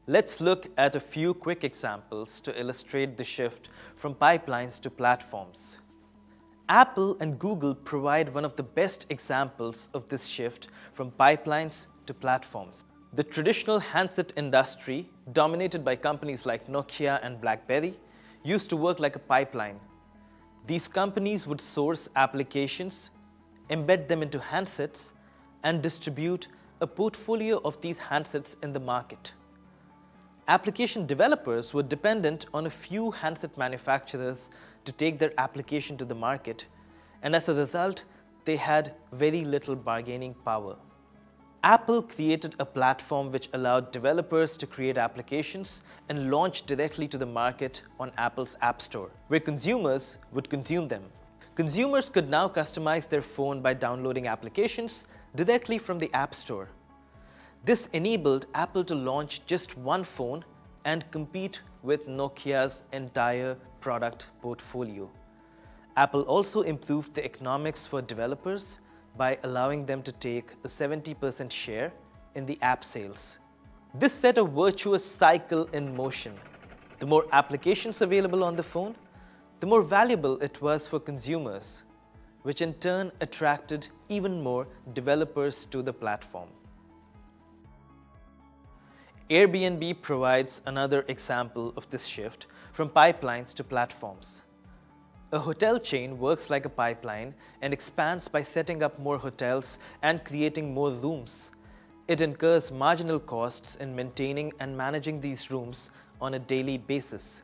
Let's look at a few quick examples to illustrate the shift from pipelines to platforms. Apple and Google provide one of the best examples of this shift from pipelines to platforms. The traditional handset industry, dominated by companies like Nokia and BlackBerry, used to work like a pipeline. These companies would source applications, embed them into handsets, and distribute a portfolio of these handsets in the market. Application developers were dependent on a few handset manufacturers to take their application to the market, and as a result, they had very little bargaining power. Apple created a platform which allowed developers to create applications and launch directly to the market on Apple's App Store, where consumers would consume them. Consumers could now customize their phone by downloading applications directly from the App Store. This enabled Apple to launch just one phone and compete with Nokia's entire product portfolio. Apple also improved the economics for developers by allowing them to take a 70% share in the app sales. This set a virtuous cycle in motion. The more applications available on the phone, the more valuable it was for consumers, which in turn attracted even more developers to the platform. Airbnb provides another example of this shift from pipelines to platforms. A hotel chain works like a pipeline and expands by setting up more hotels and creating more rooms. It incurs marginal costs in maintaining and managing these rooms on a daily basis.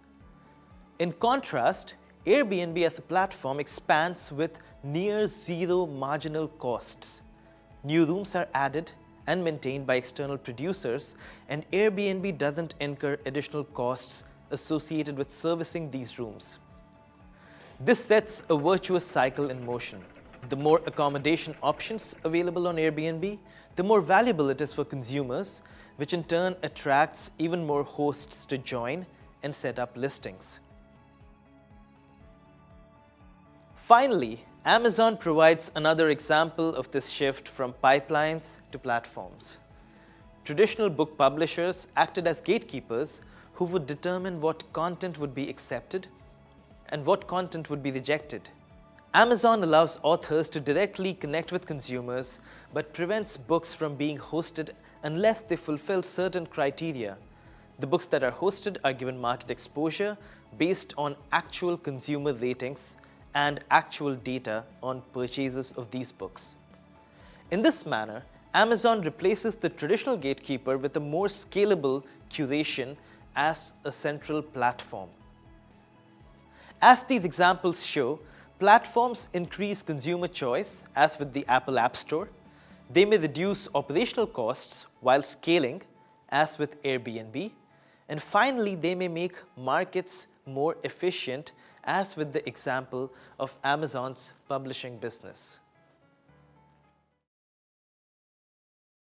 In contrast, Airbnb as a platform expands with near zero marginal costs. New rooms are added and maintained by external producers, and Airbnb doesn't incur additional costs associated with servicing these rooms. This sets a virtuous cycle in motion. The more accommodation options available on Airbnb, the more valuable it is for consumers, which in turn attracts even more hosts to join and set up listings. Finally, Amazon provides another example of this shift from pipelines to platforms. Traditional book publishers acted as gatekeepers who would determine what content would be accepted and what content would be rejected. Amazon allows authors to directly connect with consumers but prevents books from being hosted unless they fulfill certain criteria. The books that are hosted are given market exposure based on actual consumer ratings and actual data on purchases of these books. In this manner, Amazon replaces the traditional gatekeeper with a more scalable curation as a central platform. As these examples show, platforms increase consumer choice, as with the Apple App Store. They may reduce operational costs while scaling, as with Airbnb. And finally, they may make markets more efficient, as with the example of Amazon's publishing business.